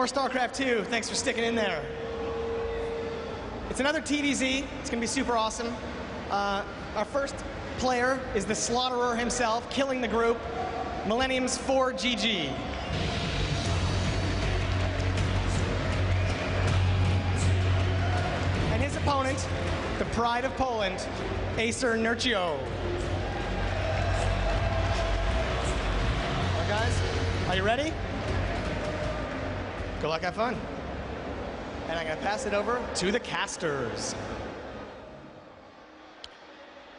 more StarCraft 2. Thanks for sticking in there. It's another TVZ. It's going to be super awesome. Our first player is the Slaughterer himself, killing the group, Millennium's ForGG. And his opponent, the Pride of Poland, Acer Nerchio. Well, guys, are you ready? Good luck, have fun. And I'm going to pass it over to the casters.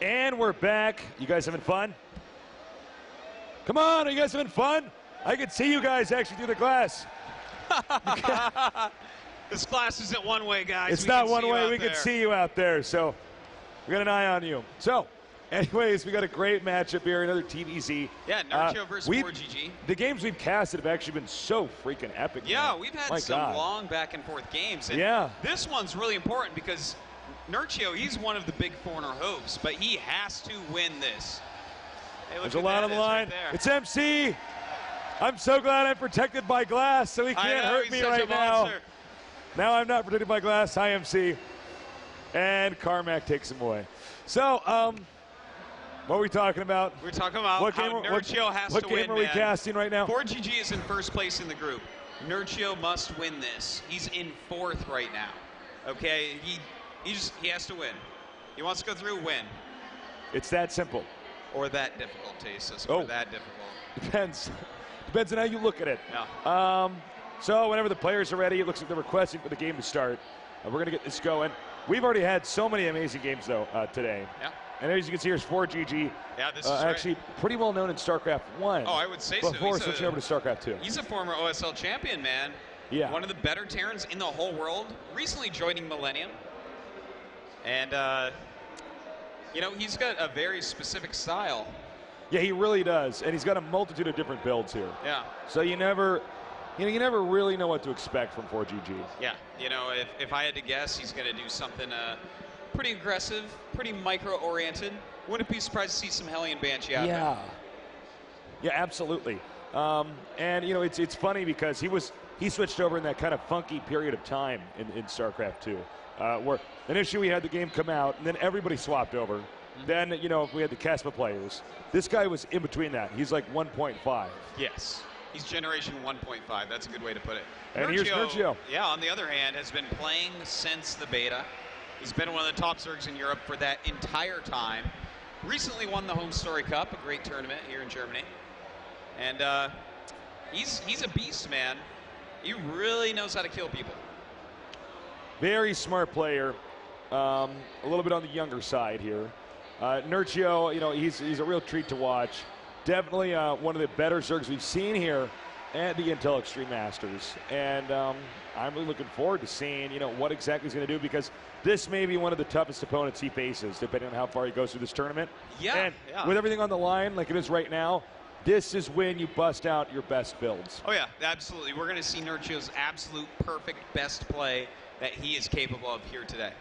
And we're back. You guys having fun? Come on, are you guys having fun? I can see you guys actually through the glass. This glass isn't one way, guys. It's not one way. We can see you out there. So we got an eye on you. So anyways, we got a great matchup here, another TVZ. Yeah, Nerchio versus ForGG. The games we've casted have actually been so freaking epic. Yeah, man. we've had some long back and forth games. And yeah. This one's really important because Nerchio, he's one of the big foreigner hosts, but he has to win this. Hey, there's a lot on the line. Right, it's MC. I'm so glad I'm protected by glass, so he can't hurt me right now. Now I'm not protected by glass. Hi, MC. And Carmack takes him away. So, what are we talking about? We're talking about what how game, Nerchio has to win. What game are we casting right now? ForGG is in first place in the group. Nerchio must win this. He's in fourth right now. Okay, he has to win. He wants to go through, win. It's that simple. Or that difficult, Tasis. Or that difficult. Depends. Depends on how you look at it. Yeah. So whenever the players are ready, it looks like they're requesting for the game to start. We're going to get this going. We've already had so many amazing games, though, today. Yeah. And as you can see, here's ForGG. Yeah, this is actually pretty well known in StarCraft 1. Oh, I would say so. Before switching over to StarCraft 2. He's a former OSL champion, man. Yeah. One of the better Terrans in the whole world. Recently joining Millennium. And, you know, he's got a very specific style. Yeah, he really does. And he's got a multitude of different builds here. Yeah. So you never really know what to expect from ForGG. Yeah. You know, if I had to guess, he's going to do something pretty aggressive, pretty micro-oriented. Wouldn't be surprised to see some Hellion Banshee out there. Yeah, absolutely. And, you know, it's funny because he switched over in that kind of funky period of time in StarCraft 2. Where initially we had the game come out, and then everybody swapped over. Mm-hmm. Then, you know, we had the Caspa players. This guy was in between that. He's like 1.5. Yes. He's generation 1.5. That's a good way to put it. And here's Nerchio. Yeah, on the other hand, has been playing since the beta. He's been one of the top Zergs in Europe for that entire time. Recently won the Home Story Cup, a great tournament here in Germany. And he's a beast, man. He really knows how to kill people. Very smart player. A little bit on the younger side here. Nerchio, you know, he's a real treat to watch. Definitely one of the better Zergs we've seen here at the Intel Extreme Masters. And I'm really looking forward to seeing, you know, what exactly he's going to do, because this may be one of the toughest opponents he faces, depending on how far he goes through this tournament. Yeah. And with everything on the line, like it is right now, this is when you bust out your best builds. Oh, yeah, absolutely. We're going to see Nerchio's absolute perfect best play that he is capable of here today.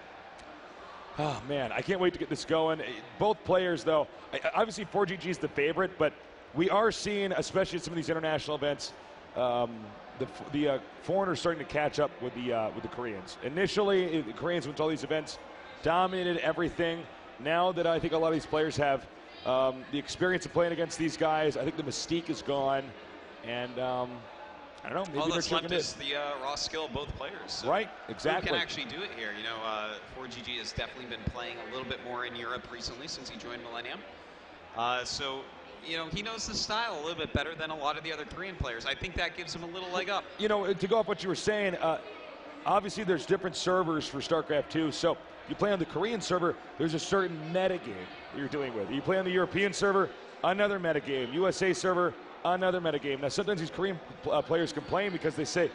Oh, man, I can't wait to get this going. Both players, though, obviously ForGG is the favorite, but we are seeing, especially at some of these international events, the foreigners starting to catch up with the Koreans. Initially, the Koreans went to all these events, dominated everything. Now that I think a lot of these players have the experience of playing against these guys, I think the mystique is gone, and I don't know. Maybe all that's left it. is the raw skill of both players. So right, exactly. Who can actually do it here? You know, ForGG has definitely been playing a little bit more in Europe recently since he joined Millennium. So, you know, he knows the style a little bit better than a lot of the other Korean players. I think that gives him a little leg up. You know, to go off what you were saying, obviously there's different servers for StarCraft 2. So you play on the Korean server, there's a certain metagame you're dealing with. You play on the European server, another metagame. USA server, another metagame. Now, sometimes these Korean players complain because they say,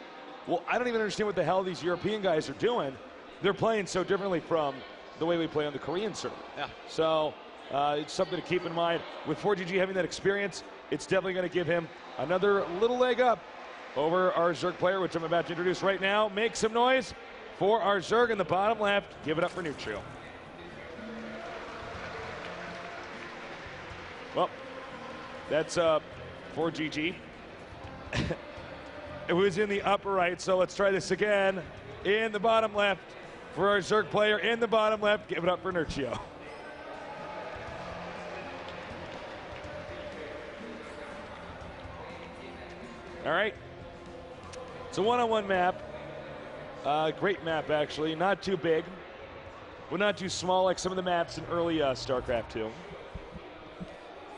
well, I don't even understand what the hell these European guys are doing. They're playing so differently from the way we play on the Korean server. Yeah. So it's something to keep in mind. With ForGG having that experience, it's definitely going to give him another little leg up over our Zerg player, which I'm about to introduce right now. Make some noise for our Zerg in the bottom left. Give it up for Nerchio. Well, that's ForGG. It was in the upper right, so let's try this again. In the bottom left for our Zerg player. In the bottom left, give it up for Nerchio. All right. It's a one-on-one map. Great map, actually. Not too big, but not too small like some of the maps in early StarCraft 2.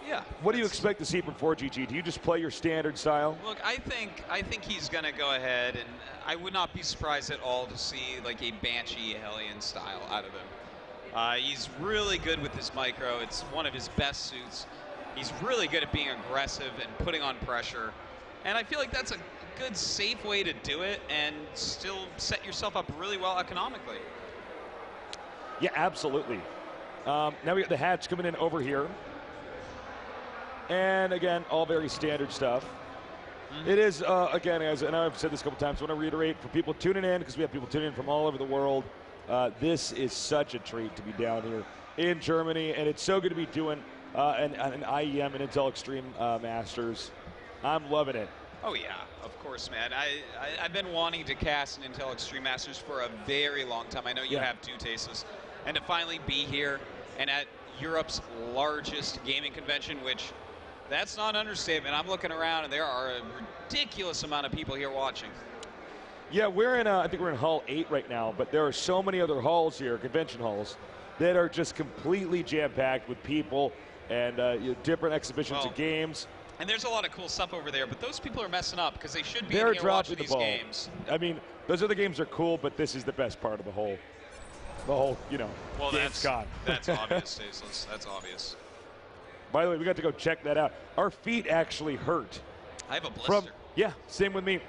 Yeah. What do you expect to see from ForGG? Do you just play your standard style? Look, I think he's going to go ahead, and I would not be surprised at all to see like a Banshee Hellion style out of him. He's really good with his micro. It's one of his best suits. He's really good at being aggressive and putting on pressure. And I feel like that's a good, safe way to do it and still set yourself up really well economically. Yeah, absolutely. Now we got the hatch coming in over here. And again, all very standard stuff. It is, again, as I know I've said this a couple times, I want to reiterate for people tuning in, because we have people tuning in from all over the world, this is such a treat to be down here in Germany, and it's so good to be doing an IEM and Intel Extreme Masters. I'm loving it. Oh yeah, of course, man. I've been wanting to cast an Intel Extreme Masters for a very long time. I know you have too, Tasteless. And to finally be here and at Europe's largest gaming convention, which that's not an understatement. I'm looking around and there are a ridiculous amount of people here watching. Yeah, we're in, I think we're in Hall 8 right now, but there are so many other halls here, convention halls, that are just completely jam-packed with people and different exhibitions of games. And there's a lot of cool stuff over there, but those people are messing up because they should be They're in here watching these games. I mean, those other games are cool, but this is the best part of the whole, you know, Gamescom. That's obvious, Tasteless. That's obvious. By the way, we got to go check that out. Our feet actually hurt. I have a blister. Yeah, same with me.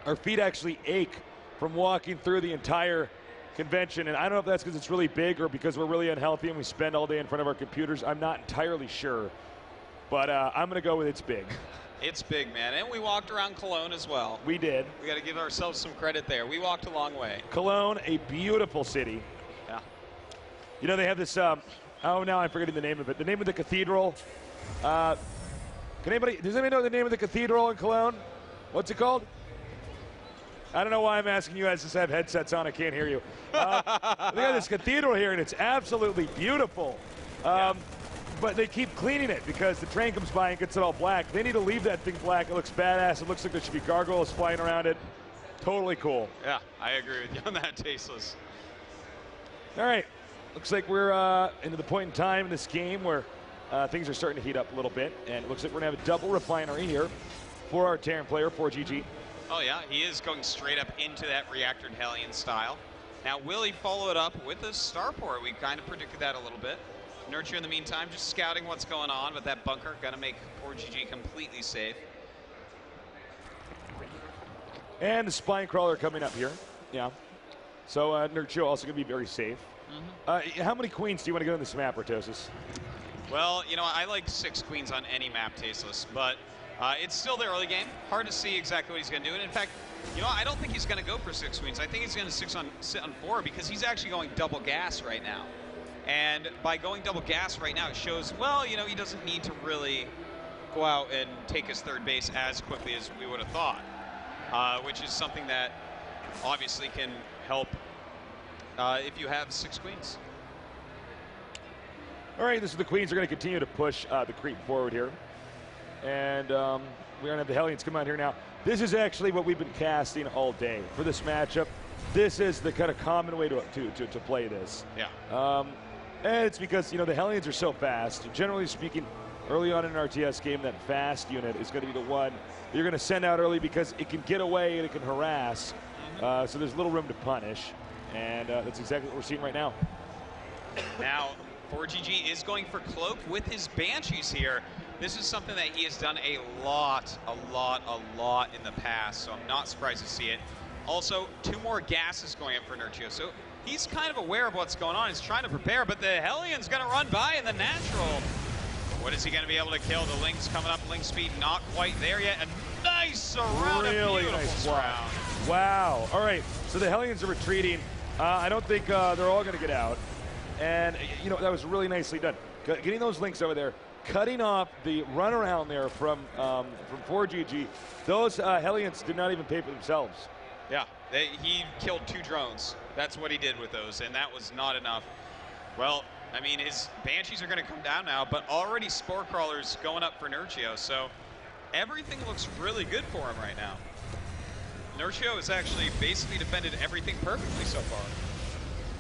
Our feet actually ache from walking through the entire convention, and I don't know if that's because it's really big or because we're really unhealthy and we spend all day in front of our computers. I'm not entirely sure, but I'm going to go with it's big. It's big, man. And we walked around Cologne as well. We did. We got to give ourselves some credit there. We walked a long way. Cologne, a beautiful city. Yeah. You know, they have this, oh, now I'm forgetting the name of it. The name of the cathedral. Does anybody know the name of the cathedral in Cologne? What's it called? I don't know why I'm asking you guys to have headsets on. I can't hear you. They got this cathedral here, and it's absolutely beautiful. But they keep cleaning it because the train comes by and gets it all black. They need to leave that thing black. It looks badass. It looks like there should be gargoyles flying around it. Totally cool. Yeah, I agree with you on that, Tasteless. All right. Looks like we're into the point in time in this game where things are starting to heat up a little bit. And it looks like we're going to have a double refinery here for our Terran player, ForGG. Oh, yeah, he is going straight up into that reactored Hellion style. Now, will he follow it up with a starport? We kind of predicted that a little bit. Nerchio, in the meantime, just scouting what's going on with that bunker. Going to make ForGG completely safe. And the spine crawler coming up here. Yeah. So Nerchio also going to be very safe. How many queens do you want to get on this map, Ratosis? Well, you know, I like 6 queens on any map, Tasteless, but it's still the early game. Hard to see exactly what he's going to do. And in fact, you know, I don't think he's going to go for 6 queens. I think he's going to sit on 4 because he's actually going double gas right now. And by going double gas right now, it shows, well, you know, he doesn't need to really go out and take his third base as quickly as we would have thought, which is something that obviously can help if you have 6 queens. All right, the queens are going to continue to push the creep forward here. And we're going to have the Hellions come out here now. This is actually what we've been casting all day for this matchup. This is the kind of common way to play this. Yeah. And it's because, you know, the Hellions are so fast. Generally speaking, early on in an RTS game, that fast unit is going to be the one you're going to send out early because it can get away and it can harass. So there's little room to punish. And that's exactly what we're seeing right now. Now, ForGG is going for Cloak with his Banshees here. This is something that he has done a lot in the past, so I'm not surprised to see it. Also, 2 more gases going up for Nerchio, so he's kind of aware of what's going on. He's trying to prepare, but the Hellion's going to run by in the natural. What is he going to be able to kill? The Link's coming up. Link speed not quite there yet. A nice surround. Really nice surround. Wow. All right, so the Hellions are retreating. I don't think they're all going to get out. And, you know, that was really nicely done. Getting those Links over there cutting off the runaround there from 4GG. Those Hellions did not even pay for themselves. Yeah, he killed 2 drones. That's what he did with those, and that was not enough. Well, I mean, his Banshees are going to come down now, but already Spore Crawler's going up for Nerchio, so everything looks really good for him right now. Nerchio has actually basically defended everything perfectly so far.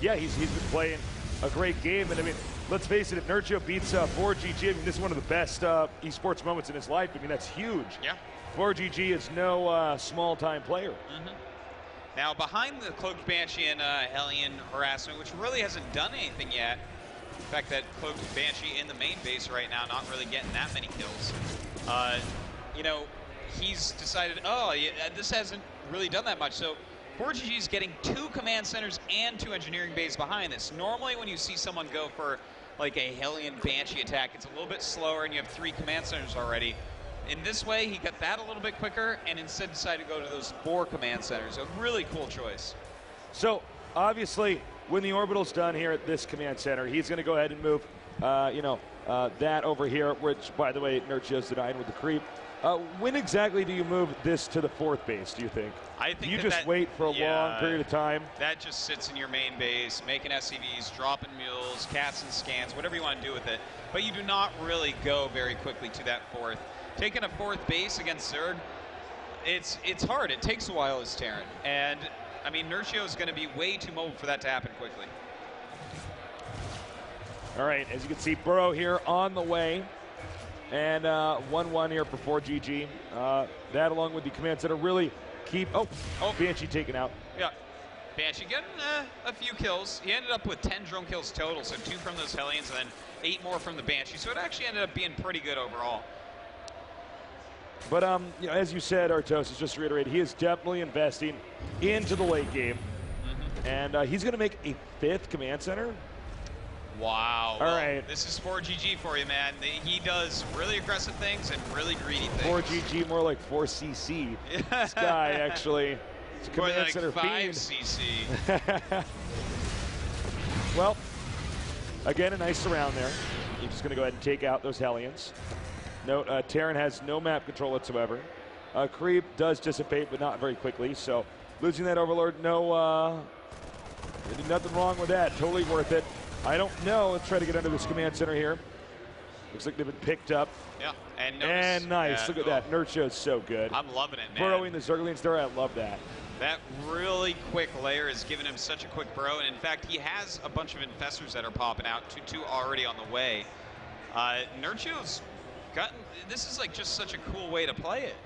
Yeah, he's been playing a great game, and I mean, let's face it, if Nerchio beats 4GG, I mean, this is one of the best esports moments in his life. I mean, that's huge. Yeah. 4GG is no small-time player. Now, behind the Cloaked Banshee and Hellion harassment, which really hasn't done anything yet, the fact that Cloaked Banshee in the main base right now, not really getting that many kills, you know, he's decided, oh, yeah, this hasn't really done that much. So 4GG is getting 2 command centers and 2 engineering bays behind this. Normally, when you see someone go for like a Hellion Banshee attack, it's a little bit slower, and you have 3 command centers already. In this way, he got that a little bit quicker, and instead decided to go to those 4 command centers. A really cool choice. So, obviously, when the orbital's done here at this command center, he's going to go ahead and move, that over here, which, by the way, Nerchio's denying with the creep. When exactly do you move this to the 4th base, do you think? I think you just wait for a long period of time? That just sits in your main base, making SCVs, dropping mules, cats and scans, whatever you want to do with it. But you do not really go very quickly to that 4th. Taking a 4th base against Zerg, it's hard. It takes a while as Terran. And, I mean, Nerchio is going to be way too mobile for that to happen quickly. All right, as you can see, Burrow here on the way. And 1-1 here for 4GG. That, along with the command center, really keep... Oh, Banshee taken out. Yeah. Banshee getting a few kills. He ended up with 10 drone kills total, so 2 from those Hellions and then 8 more from the Banshee. So it actually ended up being pretty good overall. But as you said, Artos, just to reiterate, he is definitely investing into the late game. And he's going to make a 5th command center. Wow. All right. This is 4GG for you, man. He does really aggressive things and really greedy things. 4GG, more like 4CC. This guy, actually, is a command like center 5CC. Well, again, a nice surround there. He's just going to go ahead and take out those Hellions. Note, Terran has no map control whatsoever. Creep does dissipate, but not very quickly. So losing that Overlord, nothing wrong with that. Totally worth it. I don't know. Let's try to get under this command center here. Looks like they've been picked up. Yeah, and nice. Look at that. Nerchio is so good. I'm loving it, man. Burrowing the Zerglings there, I love that. That really quick layer has given him such a quick burrow, and in fact, he has a bunch of infestors that are popping out. 2 already on the way. Nerchio's gotten, this is like just such a cool way to play it.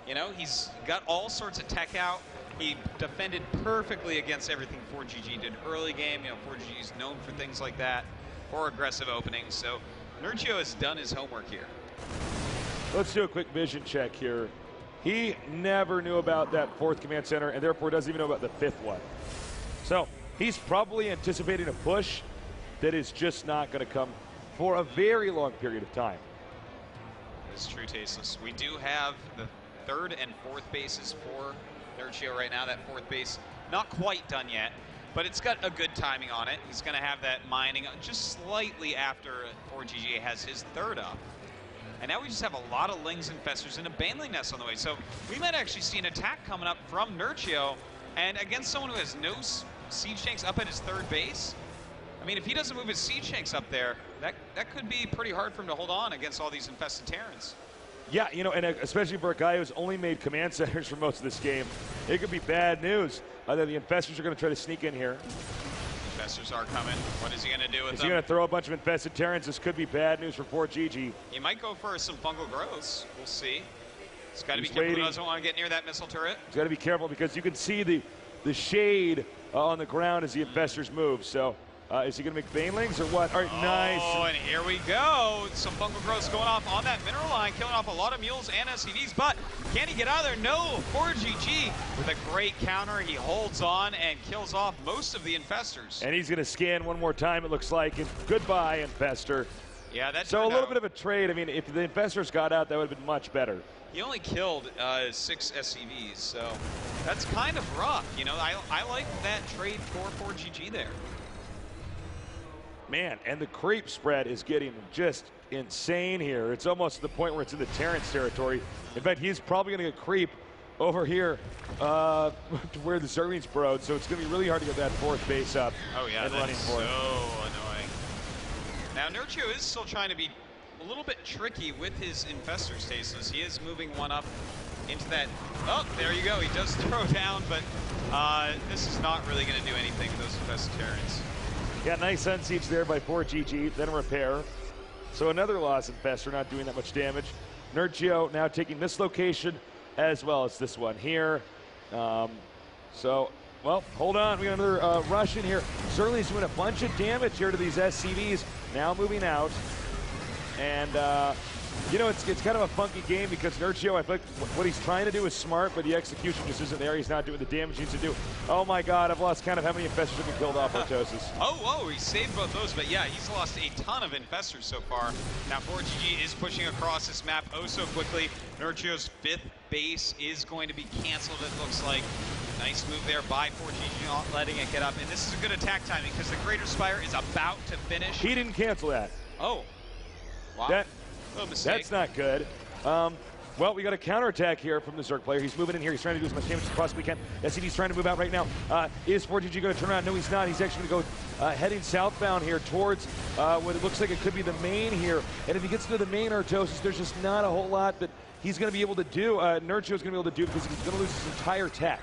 You know, he's got all sorts of tech out. He defended perfectly against everything 4GG did early game. You know, 4GG is known for things like that, or aggressive openings. So Nerchio has done his homework here. Let's do a quick vision check here. He never knew about that 4th command center, and therefore doesn't even know about the 5th one. So he's probably anticipating a push that is just not going to come for a very long period of time. It's true, Tasteless. We do have the 3rd and 4th bases for Nerchio right now. That 4th base not quite done yet, but it's got a good timing on it. He's going to have that mining just slightly after 4GG has his 3rd up. And now we just have a lot of Lings infestors and a Baneling Nest on the way. So we might actually see an attack coming up from Nerchio, and against someone who has no siege tanks up at his 3rd base. I mean, if he doesn't move his siege tanks up there, that could be pretty hard for him to hold on against all these infested Terrans. Yeah, you know, and especially for a guy who's only made command centers for most of this game, it could be bad news. Either the infestors are going to try to sneak in here. Infestors are coming. What is he going to do with them? Is he going to throw a bunch of infested Terrans? This could be bad news for 4GG. He might go for some fungal growths. We'll see. He's got to be careful. He doesn't want to get near that missile turret. He's got to be careful because you can see the shade on the ground as the infestors move. So is he going to make Banelings or what? All right, nice. Oh, and here we go. Some fungal growths going off on that mineral line, killing off a lot of mules and SCVs, but can he get out of there? No, 4GG with a great counter. He holds on and kills off most of the infestors. And he's going to scan one more time, it looks like. And goodbye, infestor. Yeah, that's so a little bit of a trade. I mean, if the infestors got out, that would have been much better. He only killed 6 SCVs, so that's kind of rough. You know, I like that trade for 4GG there. Man, and the creep spread is getting just insane here. It's almost to the point where it's in the Terrence territory. In fact, he's probably going to get creep over here to where the Zerglings burrowed, so it's going to be really hard to get that fourth base up. Oh yeah, and that running is for so it. annoying. Now Nerchio is still trying to be a little bit tricky with his infestor stasis. He is moving one up into that. Oh, there you go. He does throw down, but this is not really going to do anything with those infested Terrans. Yeah, nice unsiege there by ForGG, then a repair. So another loss infestor, not doing that much damage. Nerchio now taking this location as well as this one here. Well, hold on. We got another rush in here. Zergling's doing a bunch of damage here to these SCVs. Now moving out. And, you know, it's kind of a funky game because Nerchio, I think what he's trying to do is smart, but the execution just isn't there. He's not doing the damage he needs to do. Oh, my God. I've lost count of how many infestors have been killed off Artosis. Oh, he saved both those, but yeah, he's lost a ton of infestors so far. Now, ForGG is pushing across this map oh so quickly. Nerchio's 5th base is going to be canceled, it looks like. Nice move there by ForGG, not letting it get up. And this is a good attack timing because the Greater Spire is about to finish. He didn't cancel that. Oh. Wow. Little mistake. That's not good. Well, we got a counterattack here from the Zerg player. He's moving in here. He's trying to do as much damage as he possibly can. SCV's trying to move out right now. Is ForGG going to turn around? No, he's not. He's actually going to go heading southbound here towards what it looks like it could be the main here. And if he gets to the main Artosis, there's just not a whole lot that he's going to be able to do. Nerchio's going to be able to do because he's going to lose his entire tech.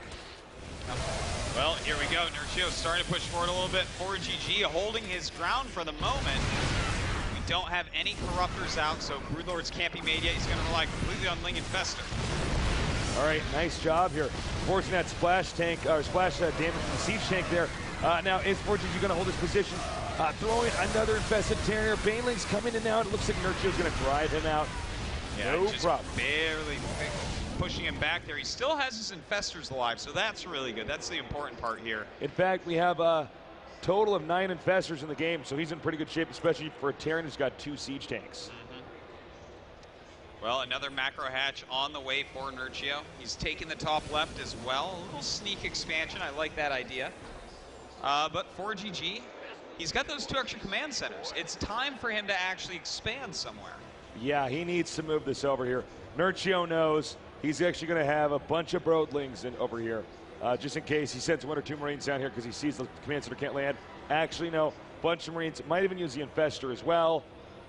Well, here we go. Nerchio starting to push forward a little bit. ForGG holding his ground for the moment. We don't have any Corruptors out, so Broodlords can't be made yet. He's going to rely completely on Ling Infestor. All right, nice job here. Forcing that splash tank, or splash damage from the siege tank there. Now, is ForGG going to hold his position? Throwing another infested Terrier. Baneling's coming in now. It looks like Nerchio's going to drive him out. Yeah, no just problem. Barely pushing him back there. He still has his infestors alive, so that's really good. That's the important part here. In fact, we have a total of 9 infestors in the game, so he's in pretty good shape, especially for a Terran who's got 2 siege tanks. Well, another macro hatch on the way for Nerchio. He's taking the top left as well. A little sneak expansion. I like that idea. But ForGG, he's got those 2 extra command centers. It's time for him to actually expand somewhere. Yeah, he needs to move this over here. Nerchio knows he's actually going to have a bunch of Broodlings over here, just in case he sends 1 or 2 Marines down here because he sees the command center can't land. Actually, no, bunch of Marines. Might even use the Infestor as well.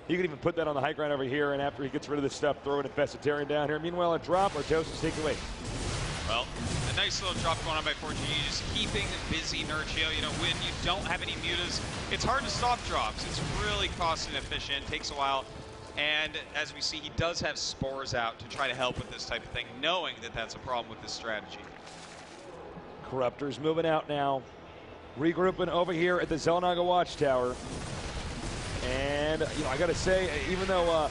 He could even put that on the high ground over here, and after he gets rid of this stuff, throw an Infested Terran down here. Meanwhile, a drop, Artosis take away. Well, a nice little drop going on by ForGG, just keeping busy Nerchio. You know, when you don't have any mutas, it's hard to stop drops. It's really cost inefficient, takes a while. And as we see, he does have spores out to try to help with this type of thing, knowing that that's a problem with this strategy. Corruptors moving out now. Regrouping over here at the Xel'Naga Watchtower. And, you know, I got to say, even though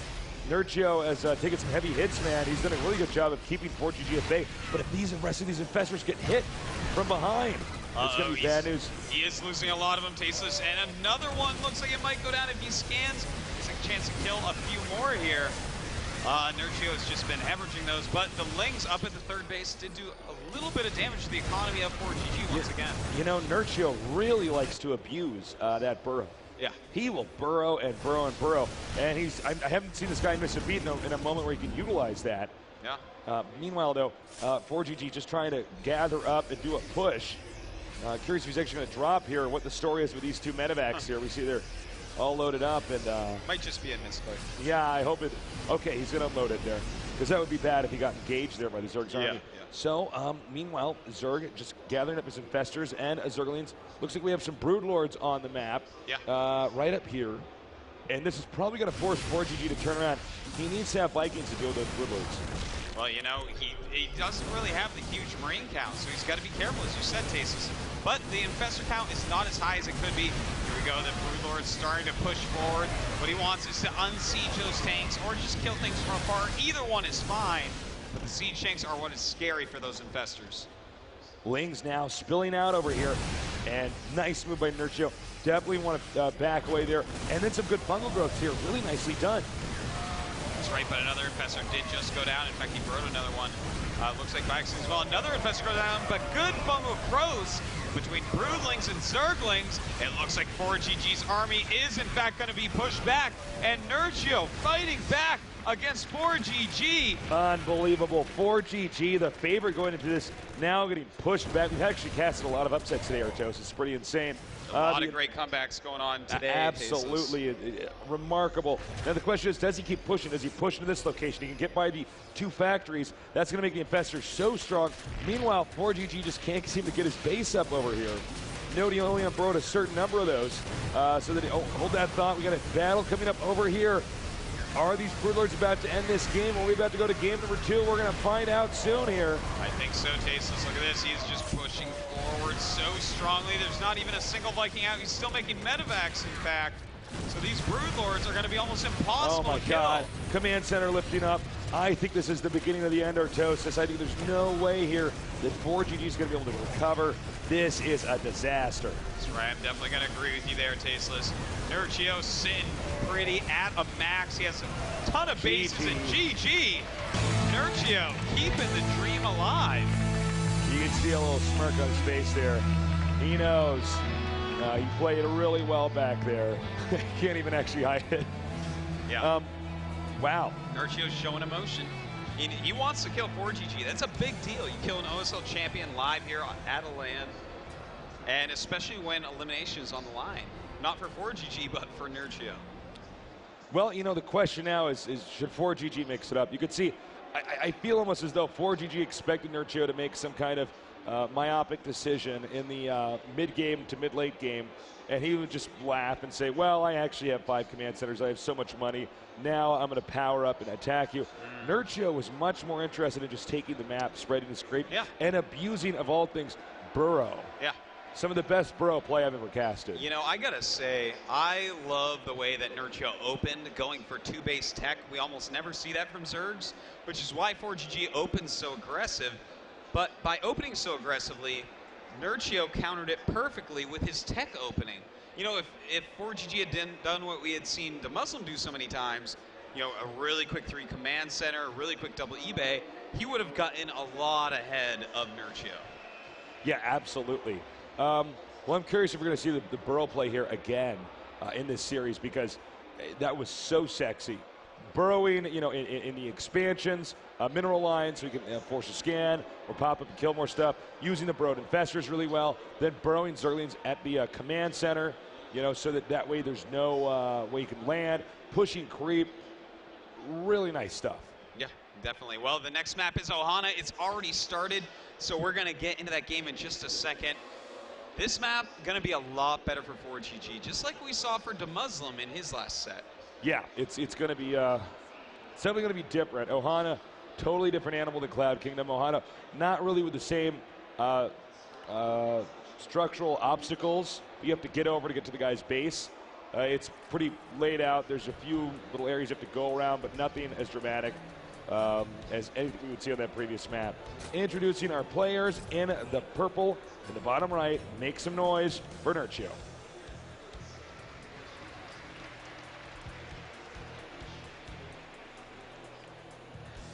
Nerchio has taken some heavy hits, man, he's done a really good job of keeping ForGG at bay. But if these rest of these infestors get hit from behind, it's going to be bad news. He is losing a lot of them, Tasteless. And another one looks like it might go down if he scans. There's a chance to kill a few more here. Nerchio has just been hemorrhaging those, but the Lings up at the 3rd base did do a little bit of damage to the economy of ForGG once again. You know, Nerchio really likes to abuse that burrow. Yeah. He will burrow and burrow and burrow. And I haven't seen this guy miss a beat in a moment where he can utilize that. Yeah. Meanwhile, though, ForGG just trying to gather up and do a push. Curious if he's actually going to drop here, what the story is with these 2 medevacs here. We see they're all loaded up. And might just be a misclick. Yeah, I hope it. Okay, he's going to unload it there. Because that would be bad if he got engaged there by the Zerg's army. Yeah. So, meanwhile, Zerg just gathering up his infestors and Zerglings. Looks like we have some Broodlords on the map. Yeah. Right up here. And this is probably going to force ForGG to turn around. He needs to have Vikings to deal with those Broodlords. Well, you know, he doesn't really have the huge Marine count, so he's got to be careful, as you said, Tasteless. But the Infestor count is not as high as it could be. Here we go, the Broodlord's starting to push forward. What he wants is to unsiege those tanks or just kill things from afar. Either one is fine, but the siege tanks are what is scary for those Infestors. Lings now spilling out over here. And nice move by Nerchio. Definitely want to back away there. And then some good fungal growth here. Really nicely done. That's right, but another Infestor did just go down. In fact, he burrowed another one. Looks like by accident as well. Another Infestor goes down, but good fungal growth between Broodlings and Zerglings. It looks like ForGG's army is in fact going to be pushed back, and Nerchio fighting back against ForGG. Unbelievable. ForGG, the favorite going into this, now getting pushed back. We've actually casted a lot of upsets today, Artos. It's pretty insane. A lot of great comebacks going on today. Absolutely remarkable. Now the question is, does he keep pushing? Does he push into this location? He can get by the 2 factories. That's going to make the Infestors so strong. Meanwhile, ForGG just can't seem to get his base up over here. Note he only unbroad a certain number of those. So that hold that thought. We got a battle coming up over here. Are these Broodlords about to end this game? Are we about to go to game number 2? We're going to find out soon here. I think so, Tasteless. Look at this. He's just pushing forward so strongly. There's not even a single Viking out. He's still making medevacs, in fact. So these Broodlords are going to be almost impossible to kill. Oh, my God. Command center lifting up. I think this is the beginning of the end, Artosis. I think there's no way here that ForGG is going to be able to recover. This is a disaster. That's right. I'm definitely going to agree with you there, Tasteless. Nerchio sitting pretty at a max. He has a ton of bases, and GG. Nerchio keeping the dream alive. You can see a little smirk on his face there. He knows. He played really well back there. Can't even actually hide it. Yeah. Wow. Nerchio's showing emotion. He wants to kill ForGG. That's a big deal. You kill an OSL champion live here at a LAN, and especially when elimination is on the line. Not for ForGG, but for Nerchio. Well, you know, the question now is should ForGG mix it up? You could see, I feel almost as though ForGG expected Nerchio to make some kind of myopic decision in the mid-game to mid-late game, and he would just laugh and say, well, I actually have 5 command centers. I have so much money. Now I'm going to power up and attack you. Nerchio was much more interested in just taking the map, spreading his creep, and abusing, of all things, Burrow. Yeah. Some of the best Burrow play I've ever casted. You know, I got to say, I love the way that Nerchio opened, going for 2-base tech. We almost never see that from Zergs, which is why ForGG opens so aggressive. But by opening so aggressively, Nerchio countered it perfectly with his tech opening. You know, if ForGG had done what we had seen the Muslim do so many times, you know, a really quick 3 command center, a really quick double eBay, he would have gotten a lot ahead of Nerchio. Yeah, absolutely. Well, I'm curious if we're going to see the Burrow play here again in this series, because that was so sexy. Burrowing, you know, in the expansions, mineral lines, so you can force a scan or pop up and kill more stuff, using the Burrowed Infestors really well, then burrowing Zerglings at the command center, you know, so that way there's no way you can land, pushing creep, really nice stuff. Yeah, definitely. Well, the next map is Ohana. It's already started, so we're going to get into that game in just a second. This map going to be a lot better for ForGG, just like we saw for DeMuslim in his last set. Yeah, it's going to be it's definitely going to be different. Ohana, totally different animal than Cloud Kingdom. Ohana, not really with the same structural obstacles you have to get over to get to the guy's base. It's pretty laid out. There's a few little areas you have to go around, but nothing as dramatic as anything we would see on that previous map. Introducing our players in the purple in the bottom right. Make some noise for Nerchio.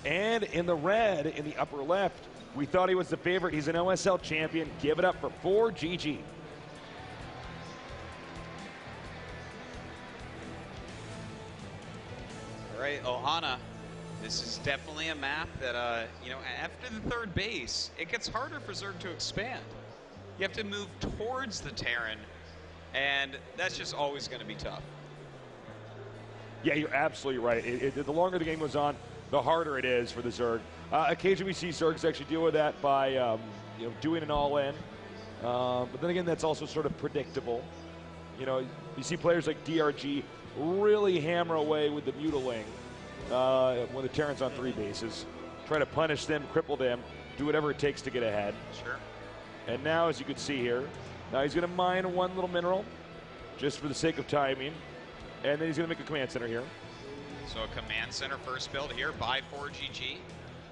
And in the red, in the upper left, we thought he was the favorite. He's an OSL champion. Give it up for ForGG. All right, Ohana. This is definitely a map that, you know, after the 3rd base, it gets harder for Zerg to expand. You have to move towards the Terran, and that's just always going to be tough. Yeah, you're absolutely right. The longer the game goes on, the harder it is for the Zerg. Occasionally we see Zergs actually deal with that by you know, doing an all-in. But then again, that's also sort of predictable. You know, you see players like DRG really hammer away with the Mutiling when the Terran's on 3 bases. Try to punish them, cripple them, do whatever it takes to get ahead. Sure. And now, as you can see here, now he's going to mine 1 little mineral just for the sake of timing. And then he's going to make a command center here. So a command center first build here by ForGG.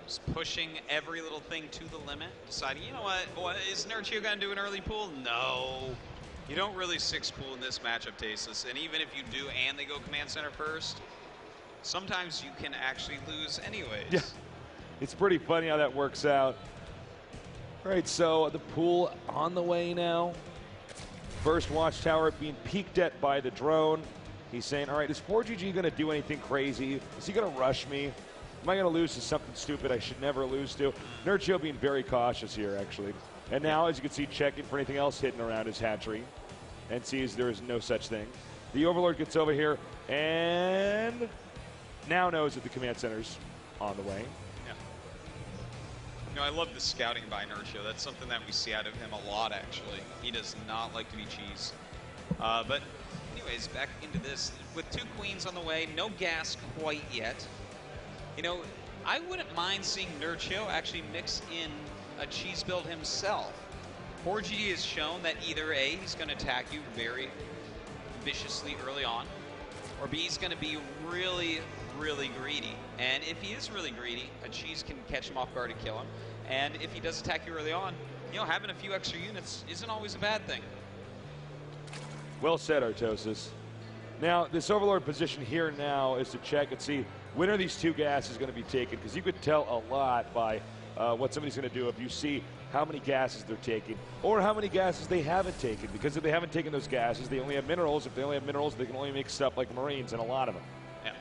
Just pushing every little thing to the limit. Deciding, you know what is Nerchio going to do an early pool? No. You don't really 6 pool in this matchup, Tasteless. And even if you do and they go command center first, sometimes you can actually lose anyways. Yeah. It's pretty funny how that works out. All right, so the pool on the way now. First watchtower being peeked at by the drone. He's saying, all right, is ForGG going to do anything crazy? Is he going to rush me? Am I going to lose to something stupid I should never lose to? Nerchio being very cautious here, actually. And now, as you can see, checking for anything else hidden around his hatchery and sees there is no such thing. The Overlord gets over here and now knows that the command center's on the way. Yeah. You know, I love the scouting by Nerchio. That's something that we see out of him a lot, actually. He does not like to be cheesed. But anyways, back into this. With 2 queens on the way, no gas quite yet. You know, I wouldn't mind seeing Nerchio actually mix in a cheese build himself. ForGG has shown that either A, he's going to attack you very viciously early on, or B, he's going to be really, really greedy. And if he is really greedy, a cheese can catch him off guard and kill him. And if he does attack you early on, you know, having a few extra units isn't always a bad thing. Well said, Artosis. Now, this Overlord position here now is to check and see when are these 2 gases going to be taken, because you could tell a lot by what somebody's going to do if you see how many gases they're taking or how many gases they haven't taken, because if they haven't taken those gases, they only have minerals. If they only have minerals, they can only make stuff like Marines, and a lot of them. Yeah.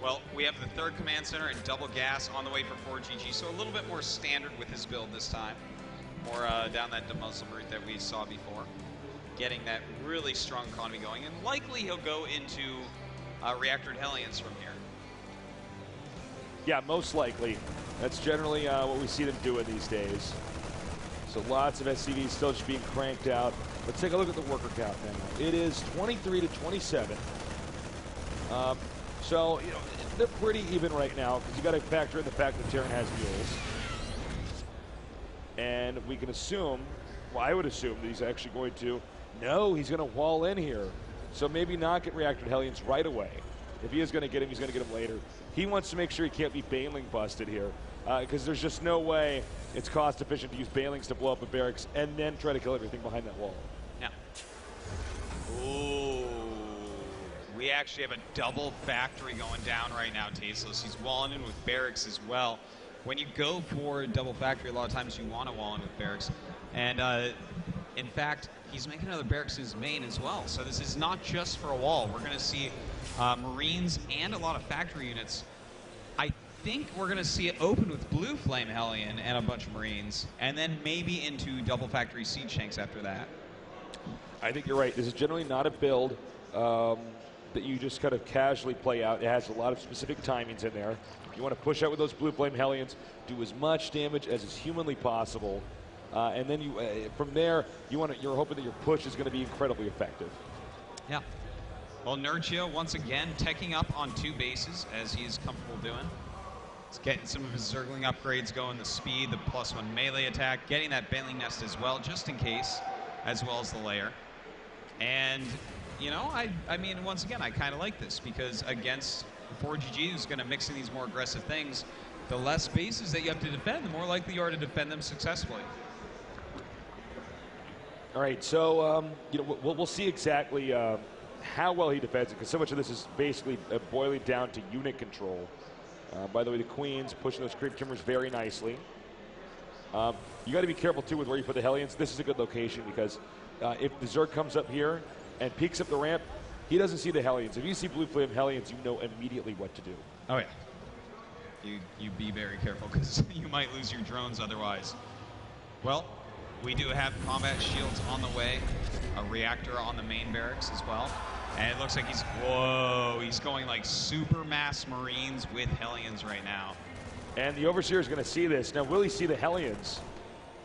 Well, we have the 3rd command center and double gas on the way for ForGG, so a little bit more standard with his build this time. More down that Muslim route that we saw before. Getting that really strong economy going, and likely he'll go into reactored Hellions from here. Yeah, most likely. That's generally what we see them doing these days. So lots of SCVs still just being cranked out. Let's take a look at the worker count now. It is 23 to 27. So, you know, they're pretty even right now, because you got to factor in the fact that Terran has mules. And we can assume, well, I would assume that he's actually going to, no, he's going to wall in here. So maybe not get reactored Hellions right away. If he is going to get him, he's going to get him later. He wants to make sure he can't be Baneling busted here, because there's just no way it's cost efficient to use Banelings to blow up a barracks and then try to kill everything behind that wall. Yeah. Ooh. We actually have a double factory going down right now, Tasteless. He's walling in with barracks as well. When you go for a double factory, a lot of times you want to wall in with barracks. And in fact, he's making another barracks in his main as well. So this is not just for a wall. We're going to see Marines and a lot of factory units. I think we're going to see it open with Blue Flame Hellion and a bunch of Marines, and then maybe into double factory siege tanks after that. I think you're right. This is generally not a build that you just kind of casually play out. It has a lot of specific timings in there. You want to push out with those Blue Flame Hellions, do as much damage as is humanly possible, and then you, from there, you're hoping that your push is going to be incredibly effective. Yeah. Well, Nerchio, once again, teching up on 2 bases, as he's comfortable doing. He's getting some of his Zergling upgrades going, the speed, the +1 melee attack, getting that Baneling Nest as well, just in case, as well as the lair. And, you know, I mean, once again, I kind of like this, because against ForGG, who's going to mix in these more aggressive things, the less bases that you have to defend, the more likely you are to defend them successfully. All right, so you know, we'll see exactly how well he defends it, because so much of this is basically boiling down to unit control. By the way, the Queen's pushing those creep timbers very nicely. You got to be careful too with where you put the Hellions. This is a good location, because if the Zerg comes up here and peeks up the ramp, he doesn't see the Hellions. If you see Blue Flame Hellions, you know immediately what to do. Oh yeah. You be very careful, because you might lose your drones otherwise. Well, we do have combat shields on the way, a reactor on the main barracks as well. And it looks like he's going like super mass Marines with Hellions right now. And the Overseer is going to see this. Now, will he see the Hellions?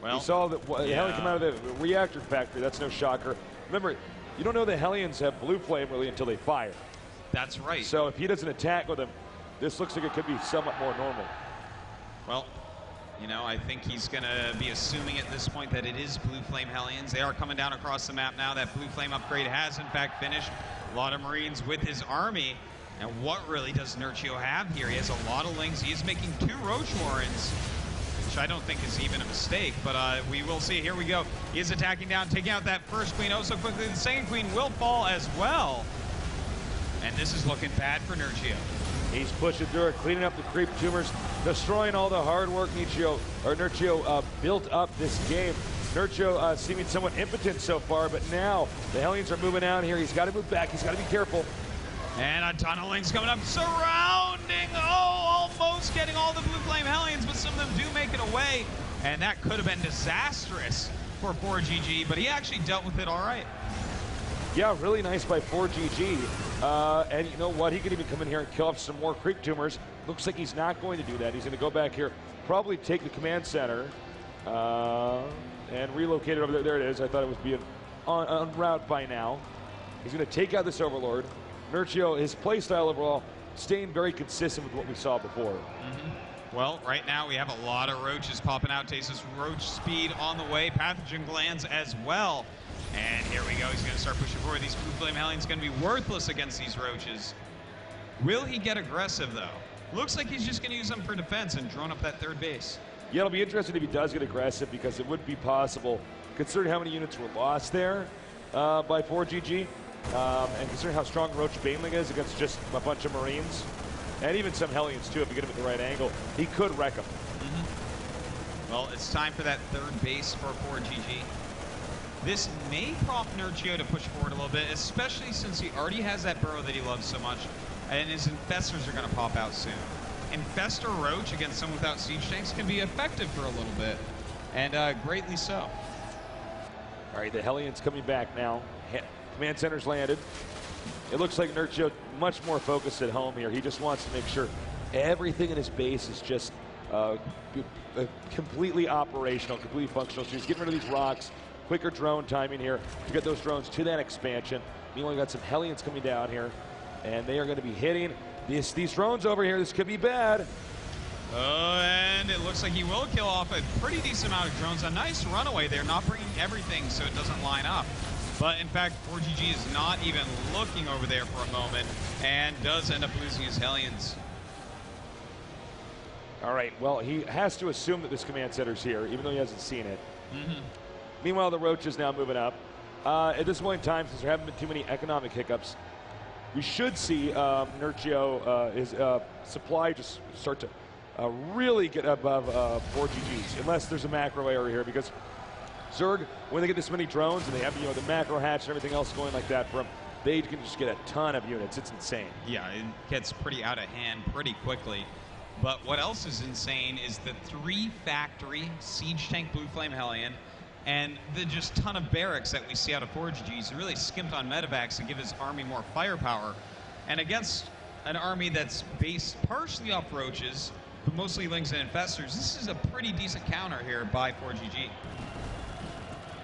Well, he saw the Hellion come out of the reactor factory. That's no shocker. Remember, you don't know the Hellions have Blue Flame really until they fire. That's right. So if he doesn't attack with them, this looks like it could be somewhat more normal. Well, you know, I think he's going to be assuming at this point that it is Blue Flame Hellions. They are coming down across the map now. That Blue Flame upgrade has, in fact, finished. A lot of Marines with his army. And what really does Nerchio have here? He has a lot of Lings. He is making 2 Roach Warrens, which I don't think is even a mistake. But we will see. Here we go. He is attacking down, taking out that first Queen oh so quickly. The second Queen will fall as well. And this is looking bad for Nerchio. He's pushing through it, cleaning up the creep tumors, destroying all the hard work Nerchio built up this game. Nerchio seeming somewhat impotent so far, but now the Hellions are moving out here. He's got to move back. He's got to be careful. And a ton of links coming up, surrounding, almost getting all the Blue Flame Hellions, but some of them do make it away. And that could have been disastrous for ForGG, but he actually dealt with it all right. Yeah, really nice by ForGG. And you know what? He could even come in here and kill off some more creep tumors. Looks like he's not going to do that. He's going to go back here, probably take the command center, and relocate it over there. There it is. I thought it was being en route by now. He's going to take out this Overlord. Nerchio, his playstyle overall, staying very consistent with what we saw before. Well, right now we have a lot of roaches popping out. Tastes roach speed on the way. Pathogen glands as well. And here we go. He's going to start pushing forward. These Blue Flame Hellions going to be worthless against these roaches. Will he get aggressive, though? Looks like he's just going to use them for defense and drone up that third base. Yeah, it'll be interesting if he does get aggressive, because it would be possible, considering how many units were lost there by ForGG, and considering how strong Roach Baneling is against just a bunch of Marines, and even some Hellions too, if you get him at the right angle, he could wreck them. Well, it's time for that third base for ForGG. This may prompt Nerchio to push forward a little bit, especially since he already has that burrow that he loves so much, and his infestors are going to pop out soon. Infestor Roach against someone without siege tanks can be effective for a little bit, and greatly so. All right, the Hellions coming back now. Command center's landed. It looks like Nerchio much more focused at home here. He just wants to make sure everything in his base is just completely operational, completely functional. So he's getting rid of these rocks, quicker drone timing here to get those drones to that expansion. Meanwhile, we've got some Hellions coming down here, and they are going to be hitting these drones over here. This could be bad. And it looks like he will kill off a pretty decent amount of drones. A nice runaway there, not bringing everything so it doesn't line up. But in fact, ForGG is not even looking over there for a moment and does end up losing his Hellions. All right, well, he has to assume that this command center's here, even though he hasn't seen it. Meanwhile, the Roach is now moving up. At this point in time, since there haven't been too many economic hiccups, we should see Nerchio, his supply just start to really get above ForGG's, unless there's a macro error here, because Zerg, when they get this many drones and they have the macro hatch and everything else going like that for them, they can just get a ton of units. It's insane. Yeah, it gets pretty out of hand pretty quickly. But what else is insane is the 3-factory Siege Tank Blue Flame Hellion and the just ton of barracks that we see out of ForGG. He's really skimped on medevacs to give his army more firepower. And against an army that's based partially off roaches, but mostly lings and infestors, this is a pretty decent counter here by ForGG.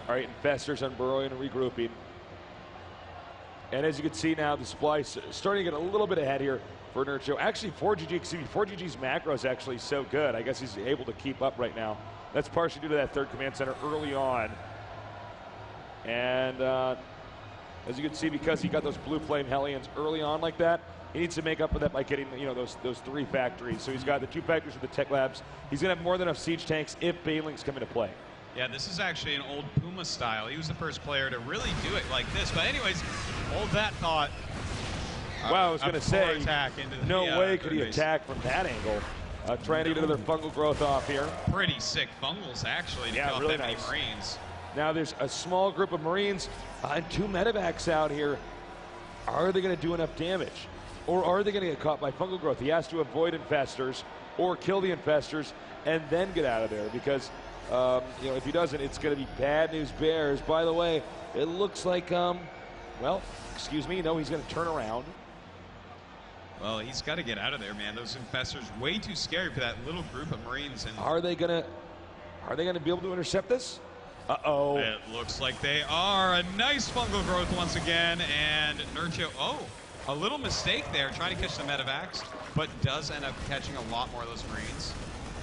All right, infestors unburrowing and regrouping. And as you can see now, the supply starting to get a little bit ahead here for Nerchio. Actually, ForGG's macro is actually so good. I guess he's able to keep up right now. That's partially due to that third command center early on. And as you can see, because he got those Blue Flame Hellions early on like that, he needs to make up for that by getting those 3 factories. So he's got the 2 factories with the tech labs. He's going to have more than enough siege tanks if Banelings come into play. Yeah, this is actually an old Puma style. He was the first player to really do it like this. But anyways, hold that thought. Wow, I was going to say, no way could he base. Attack from that angle. Trying to get another fungal growth off here. Pretty sick fungals, actually, to kill really off that nice. many Marines. Now there's a small group of Marines and 2 medevacs out here. Are they going to do enough damage? Or are they going to get caught by fungal growth? He has to avoid infestors or kill the infestors and then get out of there, because if he doesn't, it's going to be bad news bears. By the way, it looks like, well, excuse me, no, he's going to turn around. Well, he's got to get out of there, man. Those infestors way too scary for that little group of Marines. And are they gonna be able to intercept this? Uh-oh. It looks like they are. A nice fungal growth once again, and Nerchio, a little mistake there, trying to catch the medevacs, but does end up catching a lot more of those Marines.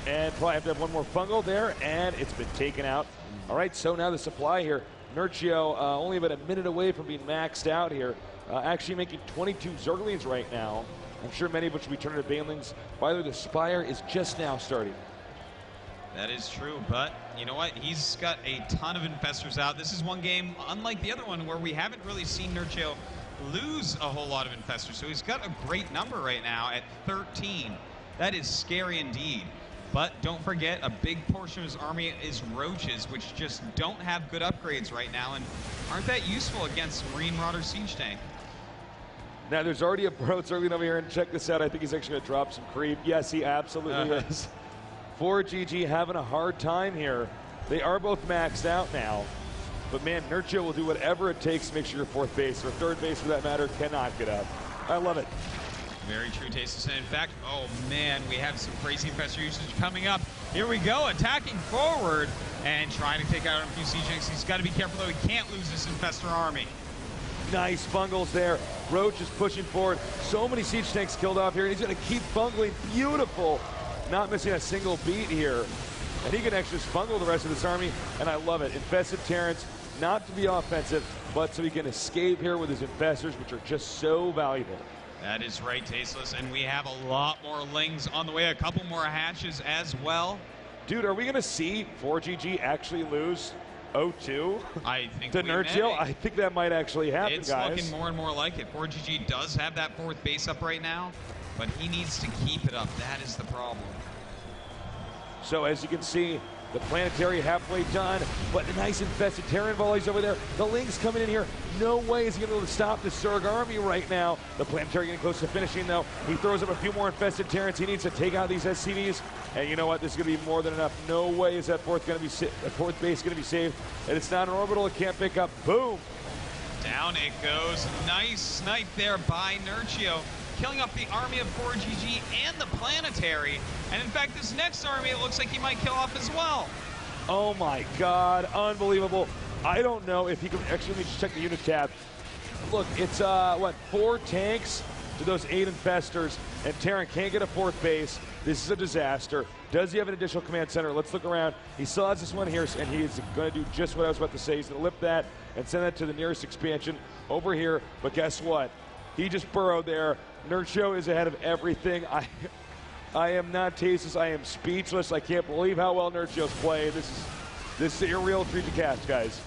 And probably have to have one more fungal there, and it's been taken out. All right, so now the supply here. Nerchio only about a minute away from being maxed out here. Actually making 22 Zerglings right now. I'm sure many of which will be turned into Banelings. By the way, the Spire is just now starting. That is true, but you know what? He's got a ton of infestors out. This is one game, unlike the other one, where we haven't really seen Nerchio lose a whole lot of infestors. So he's got a great number right now at 13. That is scary indeed. But don't forget, a big portion of his army is roaches, which just don't have good upgrades right now and aren't that useful against Marine Marauder Siege Tank. Now, there's already a bro circling over here, and check this out. I think he's actually going to drop some creep. Yes, he absolutely is. ForGG having a hard time here. They are both maxed out now. But, man, Nerchio will do whatever it takes to make sure your fourth base, or third base for that matter, cannot get up. I love it. Very true, Tasteless. And in fact, oh man, we have some crazy infestor usage coming up. Here we go, attacking forward and trying to take out a few siege tanks. He's got to be careful though, he can't lose this infestor army. Nice bungles there. Roach is pushing forward. So many siege tanks killed off here, and he's going to keep bungling. Beautiful. Not missing a single beat here. And he can actually just bungle the rest of this army, and I love it. Infested Terrans, not to be offensive, but so he can escape here with his infestors, which are just so valuable. That is right, Tasteless, and we have a lot more lings on the way, a couple more hatches as well. Dude, are we going to see ForGG actually lose 0-2 I think to Nerchio? I think that might actually happen, it's guys. It's looking more and more like it. ForGG does have that fourth base up right now, but he needs to keep it up. That is the problem. So as you can see, the planetary halfway done, but a nice infested Terran volleys over there. The Ling's coming in here. No way is he going to be able to stop the Zerg army right now. The planetary getting close to finishing though. He throws up a few more infested Terrans. He needs to take out these SCVs. And you know what? This is going to be more than enough. No way is that fourth base going to be saved. And it's not an orbital. It can't pick up. Boom. Down it goes. Nice snipe there by Nerchio, killing off the army of ForGG and the planetary. And in fact, this next army, it looks like he might kill off as well. Oh my God, unbelievable. I don't know if he can actually, let me just check the unit tab. Look, it's what, 4 tanks to those 8 infestors, and Terran can't get a fourth base. This is a disaster. Does he have an additional command center? Let's look around. He still has this one here, and he's going to do just what I was about to say. He's going to lift that and send that to the nearest expansion over here. But guess what? He just burrowed there. Nerchio is ahead of everything. I am not tasteless. I am speechless. I can't believe how well Nerchio's played. This is a real treat to catch, guys.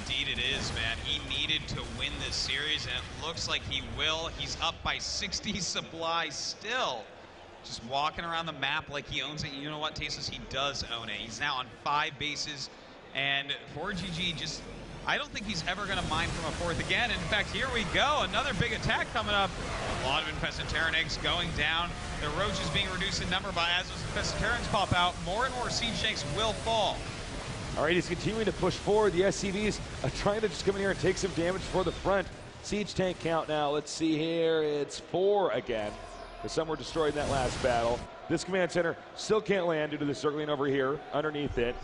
Indeed it is, man. He needed to win this series, and it looks like he will. He's up by 60 supply still. Just walking around the map like he owns it. You know what, Tasteless? He does own it. He's now on 5 bases, and ForGG just, I don't think he's ever going to mine from a fourth again. In fact, here we go. Another big attack coming up. A lot of infested Terran eggs going down. The roaches being reduced in number by as those infested Terrans pop out. More and more siege tanks will fall. All right, he's continuing to push forward. The SCVs are trying to just come in here and take some damage for the front. Siege tank count now. Let's see here. It's 4 again. Because some were destroyed in that last battle. This command center still can't land due to the circling over here underneath it.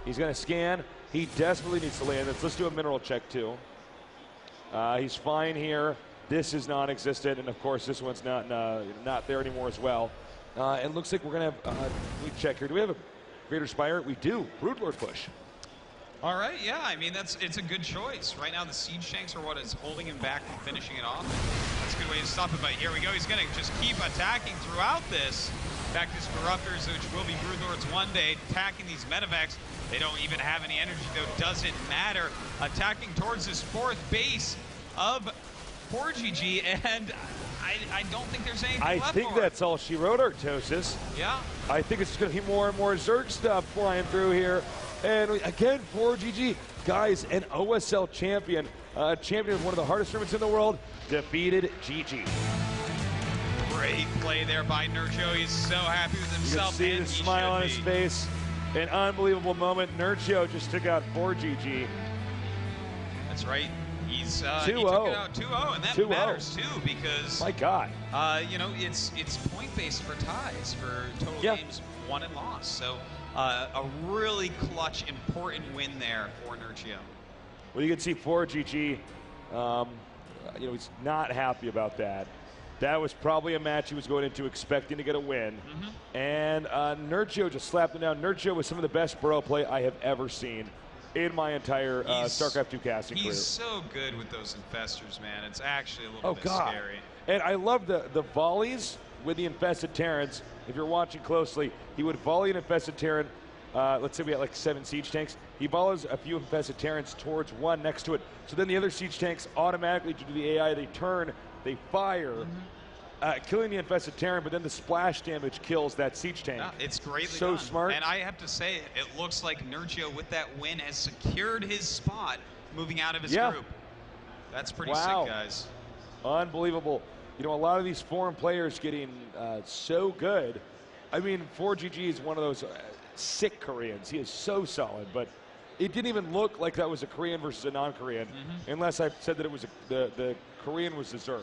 He's going to scan. He desperately needs to land this. Let's do a mineral check, too. He's fine here. This is non-existent, and of course, this one's not there anymore as well. It looks like we're going to have, let me check here. Do we have a Greater Spire? We do. Broodlord push. All right, yeah, I mean, it's a good choice. Right now, the siege tanks are what is holding him back from finishing it off. That's a good way to stop it, but here we go. He's going to just keep attacking throughout this. In fact, his Corruptors, which will be Broodlords one day, attacking these Medivacs. They don't even have any energy, though. Doesn't matter. Attacking towards this fourth base of ForGG, and I don't think there's anything left I think that's all she wrote, Artosis. Yeah. I think it's going to be more and more Zerg stuff flying through here. And again, ForGG, guys, an OSL champion, champion of one of the hardest tournaments in the world, defeated GG. Great play there by Nerchio. He's so happy with himself. You can see the smile on his face. An unbelievable moment. Nerchio just took out ForGG. That's right. He's 2-0. He took it out 2-0, and that matters too because my God, you know, it's point based for ties for total games won and lost. So a really clutch, important win there for Nerchio. Well, you can see ForGG, you know, he's not happy about that. That was probably a match he was going into expecting to get a win. And Nerchio just slapped him down. Nerchio was some of the best burrow play I have ever seen in my entire StarCraft 2 casting career. He's so good with those infestors, man. It's actually a little bit scary. And I love the volleys with the infested Terrans. If you're watching closely, he would volley an infested Terran. Let's say we had like 7 siege tanks. He follows a few infested Terrans towards one next to it. So then the other siege tanks automatically, due to the AI, they turn, they fire, killing the infested Terran, but then the splash damage kills that siege tank. Yeah, it's greatly so done. smart. And I have to say, it looks like Nerchio with that win has secured his spot moving out of his group. That's pretty sick, guys. Unbelievable. You know, a lot of these foreign players getting so good. I mean, ForGG is one of those sick Koreans. He is so solid, but it didn't even look like that was a Korean versus a non-Korean, unless I said that it was the Korean was the Zerg.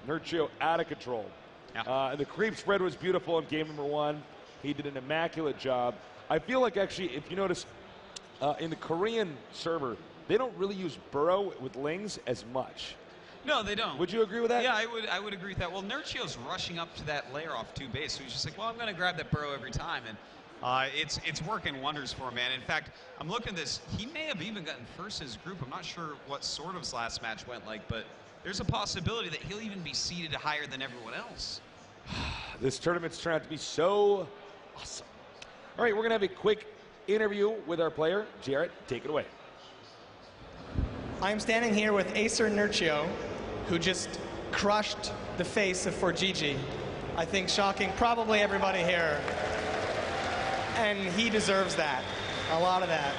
Nerchio out of control. And the creep spread was beautiful in game number 1. He did an immaculate job. I feel like actually, if you notice, in the Korean server, they don't really use burrow with lings as much. No, they don't. Would you agree with that? Yeah, I would agree with that. Well, Nerchio's rushing up to that layer off 2 base, so he's just like, well, I'm going to grab that burrow every time, and it's working wonders for him, man. In fact, I'm looking at this. He may have even gotten first in his group. I'm not sure what sort of his last match went like, but there's a possibility that he'll even be seeded higher than everyone else. This tournament's turned out to be so awesome. All right, we're going to have a quick interview with our player. Jarrett, take it away. I'm standing here with Acer Nerchio, who just crushed the face of ForGG. I think shocking probably everybody here. And he deserves that, a lot of that.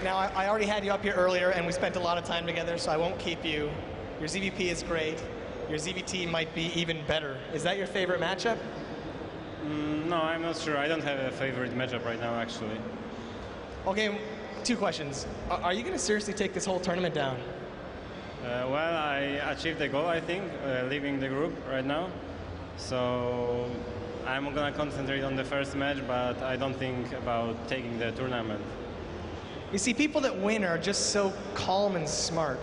Now, I already had you up here earlier, and we spent a lot of time together, so I won't keep you. Your ZVP is great. Your ZVT might be even better. Is that your favorite matchup? No, I'm not sure. I don't have a favorite matchup right now, actually. Okay, 2 questions. Are you going to seriously take this whole tournament down? Well, I achieved the goal, I think, leaving the group right now. So I'm going to concentrate on the first match, but I don't think about taking the tournament. You see, people that win are just so calm and smart.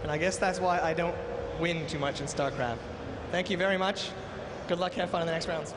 And I guess that's why I don't win too much in StarCraft. Thank you very much. Good luck, have fun in the next rounds.